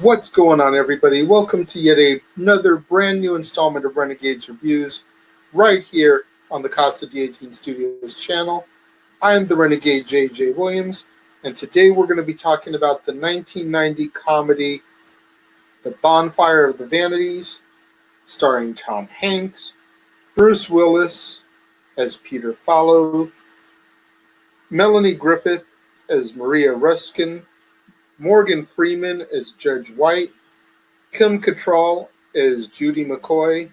What's going on, everybody? Welcome to yet another brand new installment of Renegades Reviews right here on the Casa D18 Studios Channel. I am the Renegade J.J. Williams, and today we're going to be talking about the 1990 comedy The Bonfire of the Vanities, starring Tom Hanks, Bruce Willis as Peter Fallow, Melanie Griffith as Maria Ruskin, Morgan Freeman as Judge White, Kim Cattrall as Judy McCoy,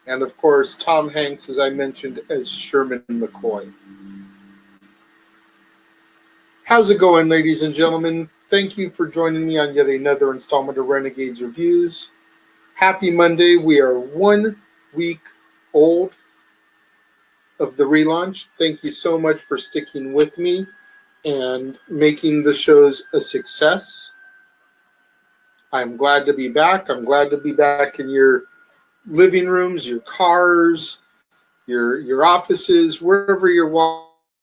and of course Tom Hanks, as I mentioned, as Sherman McCoy. How's it going, ladies and gentlemen? Thank you for joining me on yet another installment of Renegades Reviews. Happy Monday. We are 1 week old of the relaunch. Thank you so much for sticking with me and making the shows a success. I'm glad to be back. I'm glad to be back in your living rooms, your cars, your offices, wherever you're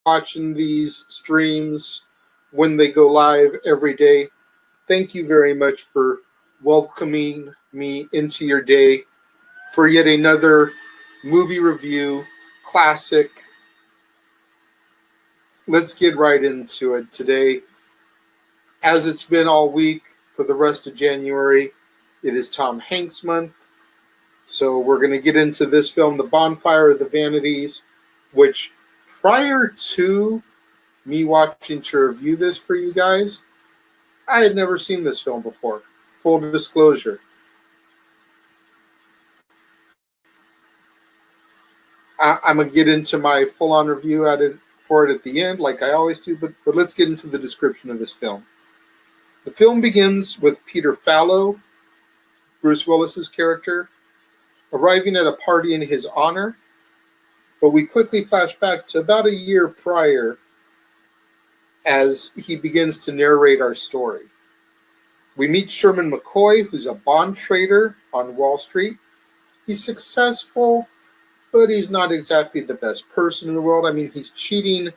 watching these streams when they go live every day. Thank you very much for welcoming me into your day for yet another movie review classic. Let's get right into it today. As it's been all week for the rest of January, it is Tom Hanks month. So we're going to get into this film, The Bonfire of the Vanities, which prior to me watching to review this for you guys, I had never seen this film before. Full disclosure. I'm going to get into my full-on review for it at the end, like I always do, but let's get into the description of this film. The film begins with Peter Fallow, Bruce Willis's character, arriving at a party in his honor, but we quickly flash back to about a year prior as he begins to narrate our story. We meet Sherman McCoy, who's a bond trader on Wall Street. He's successful, but he's not exactly the best person in the world. I mean, he's cheating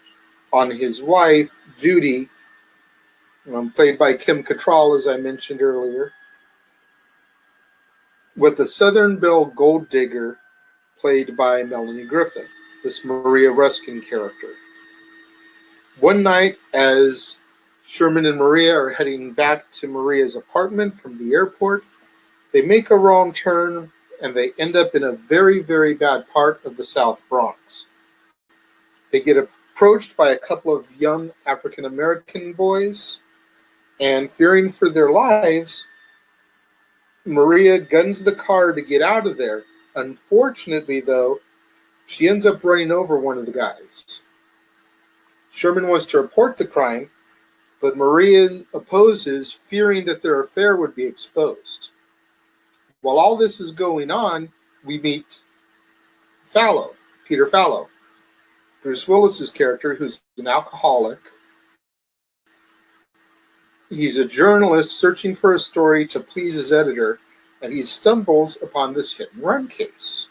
on his wife, Judy, played by Kim Cattrall, as I mentioned earlier, with a Southern Belle gold digger played by Melanie Griffith, this Maria Ruskin character. One night, as Sherman and Maria are heading back to Maria's apartment from the airport, they make a wrong turn and they end up in a very, very bad part of the South Bronx. They get approached by a couple of young African-American boys, and fearing for their lives, Maria guns the car to get out of there. Unfortunately, though, she ends up running over one of the guys. Sherman wants to report the crime, but Maria opposes, fearing that their affair would be exposed. While all this is going on, we meet Fallow, Peter Fallow, Bruce Willis's character, who's an alcoholic. He's a journalist searching for a story to please his editor, and he stumbles upon this hit-and-run case.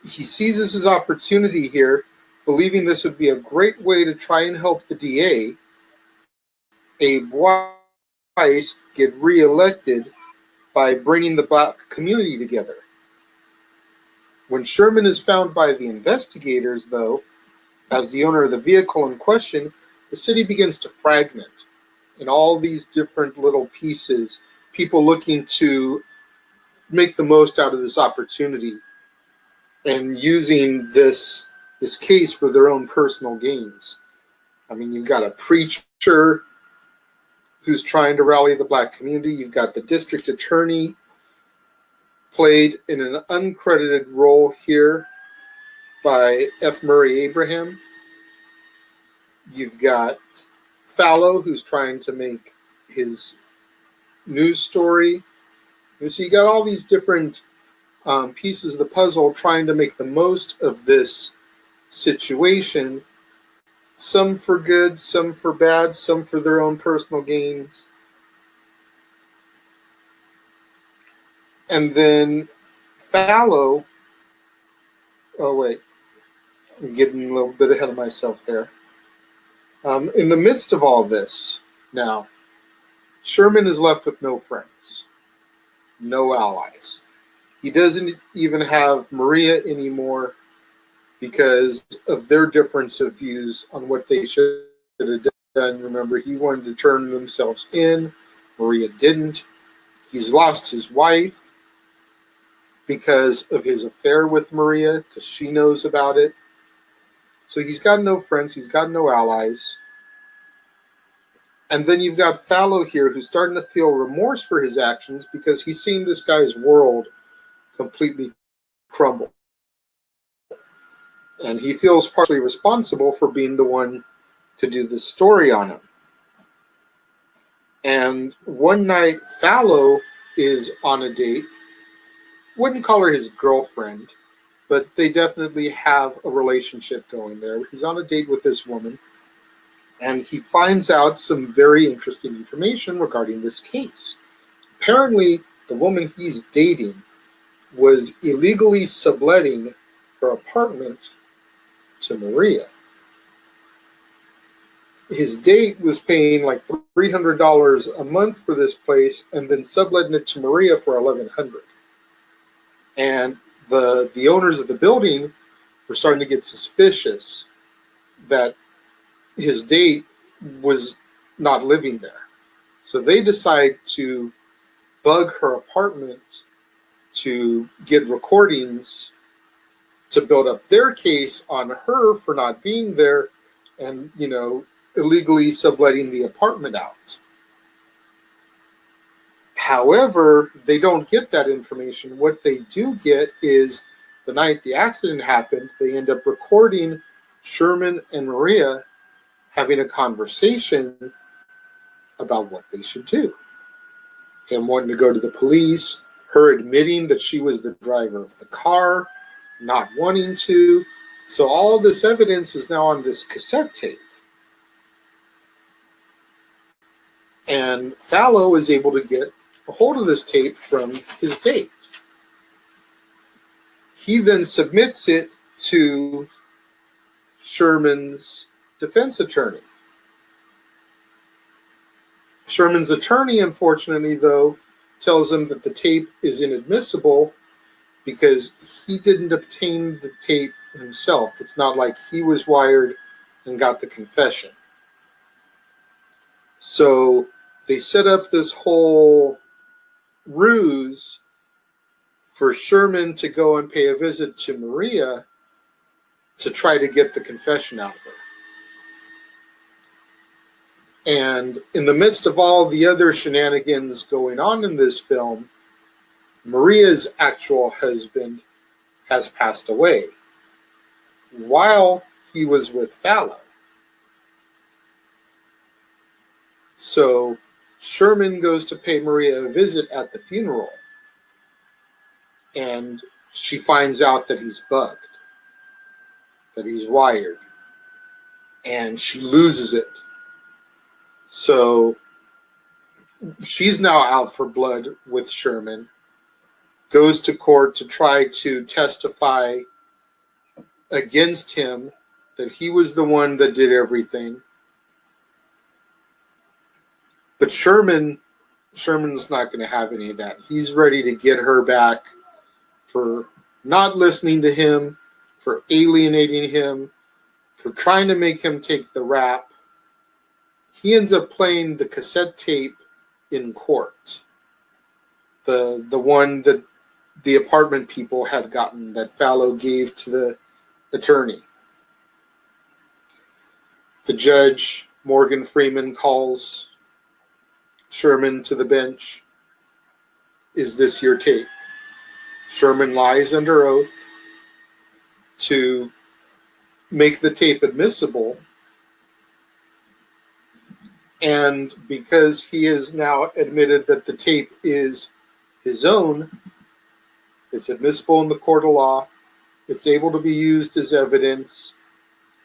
He seizes his opportunity here, believing this would be a great way to try and help the DA, Abe Weiss, get reelected by bringing the black community together. When Sherman is found by the investigators, though, as the owner of the vehicle in question, the city begins to fragment in all these different little pieces, people looking to make the most out of this opportunity and using this case for their own personal gains. I mean, you've got a preacher who's trying to rally the black community. You've got the district attorney, played in an uncredited role here by F. Murray Abraham. You've got Fallow, who's trying to make his news story. And so you got all these different pieces of the puzzle trying to make the most of this situation, some for good, some for bad, some for their own personal gains. And then Fallow, oh wait, I'm getting a little bit ahead of myself there. In the midst of all this now, Sherman is left with no friends, no allies. He doesn't even have Maria anymore because of their difference of views on what they should have done. Remember, he wanted to turn themselves in. Maria didn't. He's lost his wife because of his affair with Maria, because she knows about it. So he's got no friends. He's got no allies. And then you've got Fallow here, who's starting to feel remorse for his actions because he's seen this guy's world completely crumble. And he feels partially responsible for being the one to do the story on him. And one night, Fallow is on a date. Wouldn't call her his girlfriend, but they definitely have a relationship going there. He's on a date with this woman, and he finds out some very interesting information regarding this case. Apparently, the woman he's dating was illegally subletting her apartment to Maria. His date was paying like $300 a month for this place and then subletting it to Maria for $1,100. And the owners of the building were starting to get suspicious that his date was not living there. So they decide to bug her apartment to get recordings to build up their case on her for not being there and, illegally subletting the apartment out. However, they don't get that information. What they do get is the night the accident happened, they end up recording Sherman and Maria having a conversation about what they should do. Him wanting to go to the police, her admitting that she was the driver of the car, not wanting to. So all this evidence is now on this cassette tape. And Fallow is able to get a hold of this tape from his date. He then submits it to Sherman's defense attorney. Sherman's attorney, unfortunately, though, tells him that the tape is inadmissible because he didn't obtain the tape himself. It's not like he was wired and got the confession. So they set up this whole ruse for Sherman to go and pay a visit to Maria to try to get the confession out of her. And in the midst of all the other shenanigans going on in this film, Maria's actual husband has passed away while he was with Fallow. So Sherman goes to pay Maria a visit at the funeral, and she finds out that he's bugged, that he's wired, and she loses it. So she's now out for blood with Sherman, goes to court to try to testify against him that he was the one that did everything. But Sherman's not going to have any of that. He's ready to get her back for not listening to him, for alienating him, for trying to make him take the rap. He ends up playing the cassette tape in court. The one that the apartment people had gotten that Fallow gave to the attorney. The judge, Morgan Freeman, calls Sherman to the bench. Is this your tape? Sherman lies under oath to make the tape admissible. And because he has now admitted that the tape is his own, it's admissible in the court of law. It's able to be used as evidence.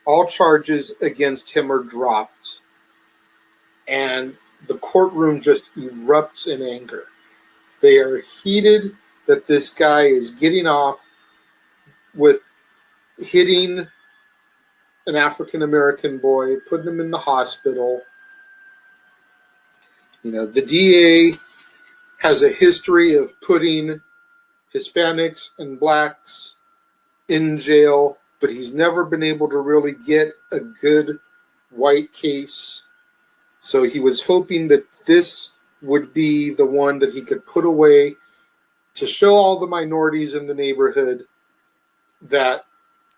All charges against him are dropped. And the courtroom just erupts in anger. They are heated that this guy is getting off with hitting an African-American boy, putting him in the hospital. You know, the DA has a history of putting Hispanics and blacks in jail, but he's never been able to really get a good white case. So he was hoping that this would be the one that he could put away to show all the minorities in the neighborhood that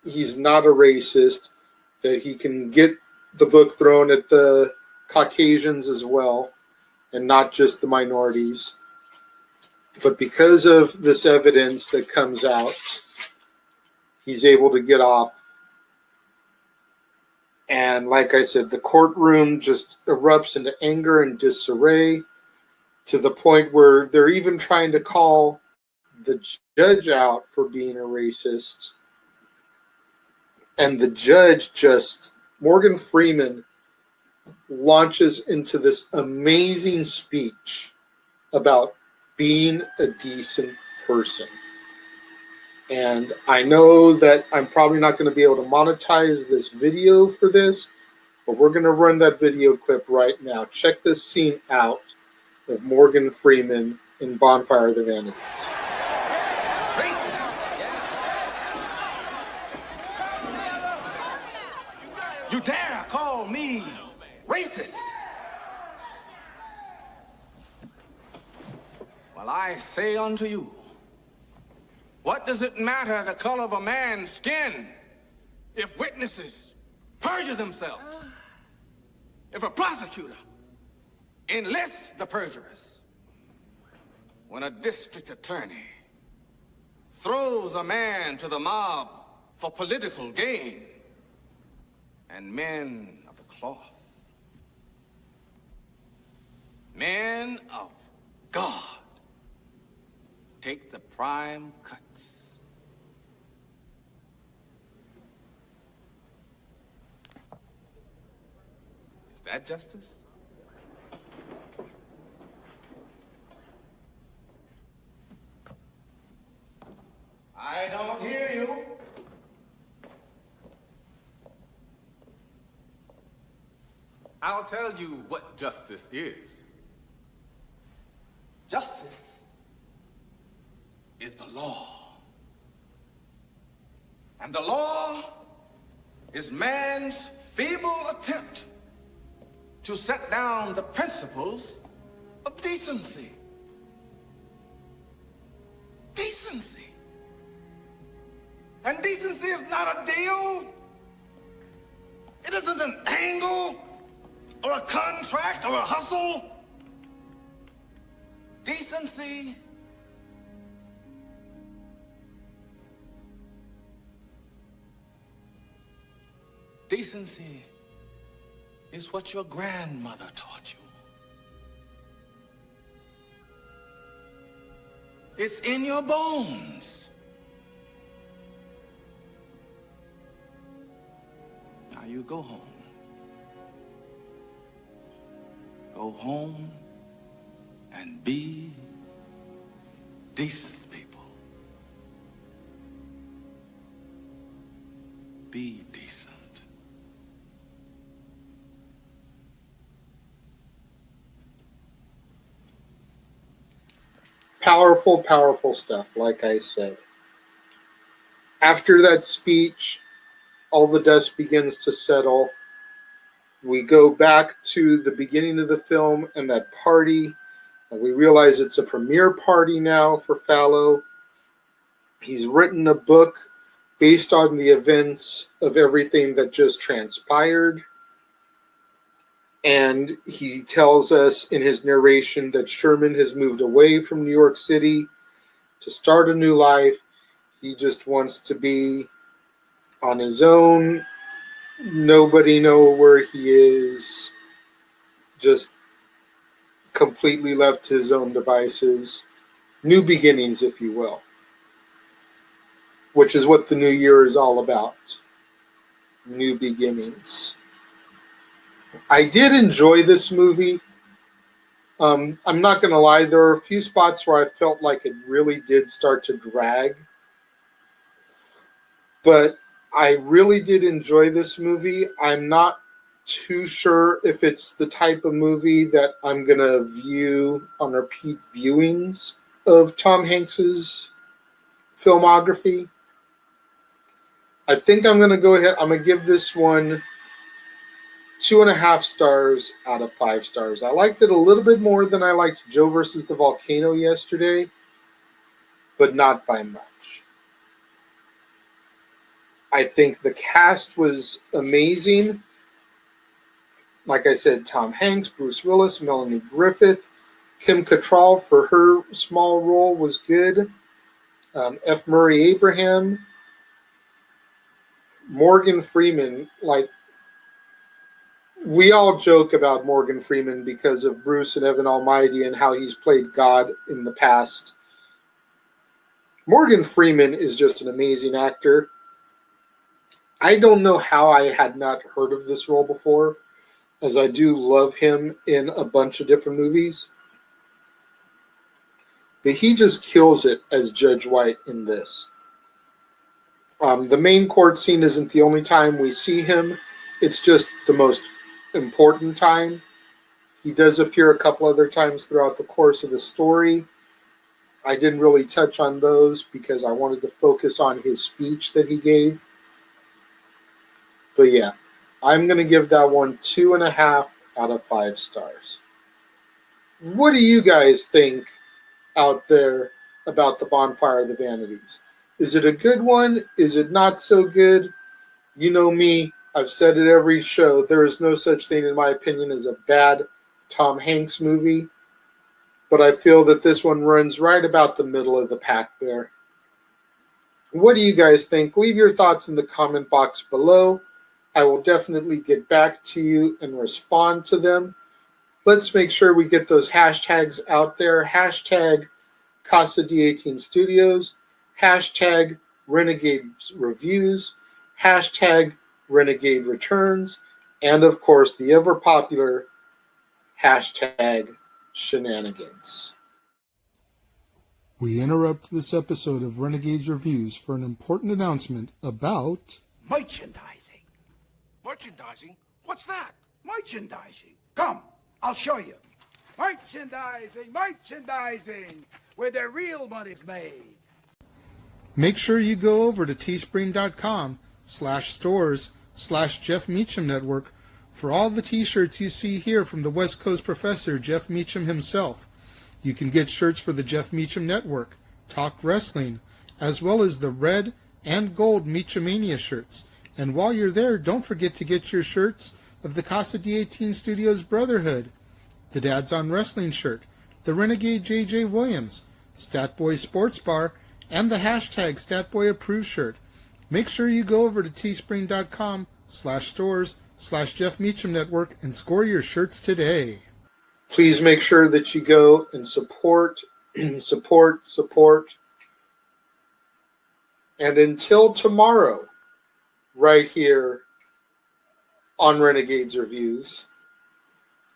he's not a racist, that he can get the book thrown at the Caucasians as well, and not just the minorities. But because of this evidence that comes out, he's able to get off. And like I said, the courtroom just erupts into anger and disarray to the point where they're even trying to call the judge out for being a racist. And the judge Morgan Freeman, launches into this amazing speech about being a decent person. And I know that I'm probably not going to be able to monetize this video for this, but we're going to run that video clip right now. Check this scene out of Morgan Freeman in Bonfire, the Vanities. You dare call me racist? Well, I say unto you, what does it matter the color of a man's skin if witnesses perjure themselves? If a prosecutor enlists the perjurers? When a district attorney throws a man to the mob for political gain? And men of the cloth, men of God, take the prime cuts. Is that justice? I don't hear you. I'll tell you what justice is. Justice is the law. And the law is man's feeble attempt to set down the principles of decency. Decency. And decency is not a deal. It isn't an angle or a contract or a hustle. Decency is what your grandmother taught you. It's in your bones. Now you go home. Go home and be decent people. Be decent. Powerful, powerful stuff, like I said. After that speech, all the dust begins to settle. We go back to the beginning of the film and that party, and we realize it's a premiere party now for Fallow. He's written a book based on the events of everything that just transpired. And he tells us in his narration that Sherman has moved away from New York City to start a new life. He just wants to be on his own. Nobody know where he is. Just completely left to his own devices. New beginnings, if you will. Which is what the new year is all about. New beginnings. I did enjoy this movie. I'm not going to lie. There are a few spots where I felt like it really did start to drag. But I really did enjoy this movie. I'm not too sure if it's the type of movie that I'm going to view on repeat viewings of Tom Hanks's filmography. I think I'm going to go ahead. I'm going to give this one 2.5 stars out of 5 stars. I liked it a little bit more than I liked Joe versus the Volcano yesterday, but not by much. I think the cast was amazing. Like I said, Tom Hanks, Bruce Willis, Melanie Griffith, Kim Cattrall for her small role was good. F. Murray Abraham, Morgan Freeman. Like, we all joke about Morgan Freeman because of Bruce and Evan Almighty and how he's played God in the past. Morgan Freeman is just an amazing actor. I don't know how I had not heard of this role before, as I do love him in a bunch of different movies. But he just kills it as Judge White in this. The main court scene isn't the only time we see him. It's just the most important time. He does appear a couple other times throughout the course of the story. I didn't really touch on those because I wanted to focus on his speech that he gave. But yeah, I'm going to give that one 2.5 out of 5 stars. What do you guys think out there about the Bonfire of the Vanities? Is it a good one? Is it not so good? You know me, I've said it every show. There is no such thing, in my opinion, as a bad Tom Hanks movie. But I feel that this one runs right about the middle of the pack there. What do you guys think? Leave your thoughts in the comment box below. I will definitely get back to you and respond to them. Let's make sure we get those hashtags out there. Hashtag Casa D18 Studios. Hashtag Renegades Reviews. Hashtag Renegade Returns. And of course, the ever popular hashtag Shenanigans. We interrupt this episode of Renegades Reviews for an important announcement about merchandising. Merchandising? What's that? Merchandising. Come, I'll show you. Merchandising, where the real money's made. Make sure you go over to teespring.com/stores/Jeff Meacham Network for all the t-shirts you see here from the West Coast professor, Jeff Meacham himself. You can get shirts for the Jeff Meacham Network, Talk Wrestling, as well as the red and gold Meachamania shirts. And while you're there, don't forget to get your shirts of the Casa D18 Studios Brotherhood, the Dads on Wrestling shirt, the Renegade JJ Williams, Statboy Sports Bar, and the hashtag StatBoyApproved shirt. Make sure you go over to teespring.com/stores/Jeff Meacham Network and score your shirts today. Please make sure that you go and support. And until tomorrow, right here on Renegades Reviews,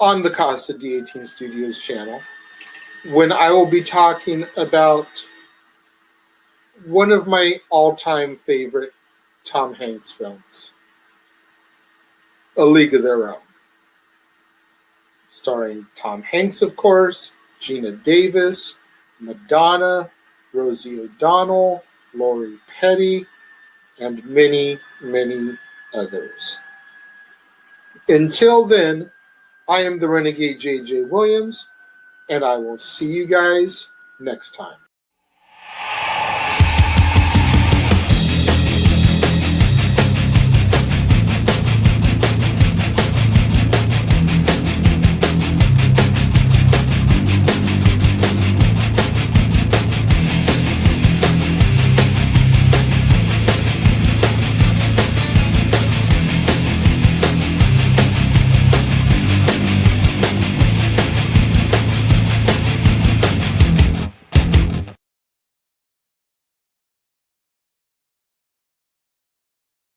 on the Casa D18 Studios channel, when I will be talking about one of my all-time favorite Tom Hanks films, A League of Their Own. Starring Tom Hanks, of course, Gina Davis, Madonna, Rosie O'Donnell, Lori Petty, and many, many others. Until then, I am the Renegade JJ Williams, and I will see you guys next time.